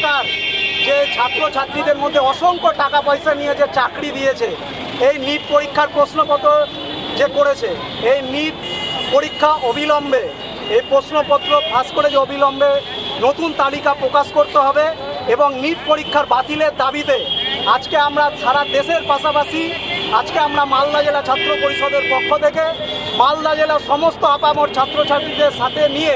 সরকার যে ছাত্রছাত্রীদের মধ্যে অসংখ্য টাকা পয়সা নিয়ে যে চাকরি দিয়েছে, এই নিট পরীক্ষার প্রশ্নপত্র যে করেছে, এই নিট পরীক্ষা অবিলম্বে, এই প্রশ্নপত্র ফাঁস করে যে অবিলম্বে নতুন তালিকা প্রকাশ করতে হবে এবং নিট পরীক্ষার বাতিলের দাবিতে আজকে আমরা সারা দেশের পাশাপাশি আজকে আমরা মালদা জেলা ছাত্র পরিষদের পক্ষ থেকে মালদা জেলার সমস্ত আপামর ছাত্রছাত্রীদের সাথে নিয়ে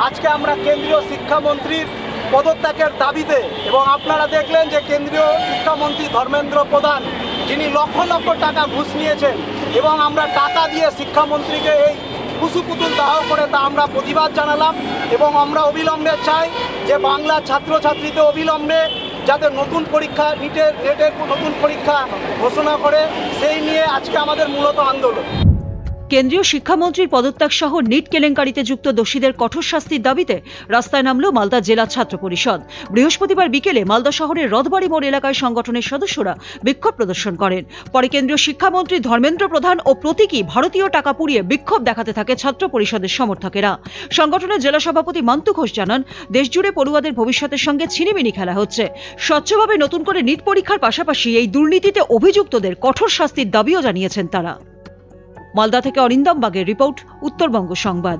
আজকে আমরা কেন্দ্রীয় শিক্ষামন্ত্রীর পদত্যাগের দাবিতে, এবং আপনারা দেখলেন যে কেন্দ্রীয় শিক্ষামন্ত্রী ধর্মেন্দ্র প্রধান যিনি লক্ষ লক্ষ টাকা ঘুষ নিয়েছেন এবং আমরা টাকা দিয়ে শিক্ষামন্ত্রীকে এই কুসুপুতুল দাহ করে তা আমরা প্রতিবাদ জানালাম এবং আমরা অবিলম্বে চাই যে বাংলা ছাত্রছাত্রীদের অবিলম্বে যাতে নতুন পরীক্ষা নেটের নতুন পরীক্ষা ঘোষণা করে, সেই নিয়ে আজকে আমাদের মূলত আন্দোলন। কেন্দ্রীয় শিক্ষামন্ত্রীর পদত্যাগ সহ নিট কেলেঙ্কারিতে যুক্ত দোষীদের কঠোর শাস্তির দাবিতে রাস্তায় নামল মালদা জেলা ছাত্র পরিষদ। বৃহস্পতিবার বিকেলে মালদা শহরের রথবাড়ি মোড় এলাকায় সংগঠনের সদস্যরা বিক্ষোভ প্রদর্শন করেন। পরে কেন্দ্রীয় শিক্ষামন্ত্রী ধর্মেন্দ্র প্রধান ও প্রতীকী ভারতীয় টাকা পুড়িয়ে বিক্ষোভ দেখাতে থাকে ছাত্র পরিষদের সমর্থকেরা। সংগঠনের জেলা সভাপতি মান্তু ঘোষ জানান, দেশজুড়ে পড়ুয়াদের ভবিষ্যতের সঙ্গে ছিনিমিনি খেলা হচ্ছে। স্বচ্ছভাবে নতুন করে নিট পরীক্ষার পাশাপাশি এই দুর্নীতিতে অভিযুক্তদের কঠোর শাস্তির দাবিও জানিয়েছেন তারা। মালদা থেকে অরিন্দম বাগের রিপোর্ট, উত্তরবঙ্গ সংবাদ।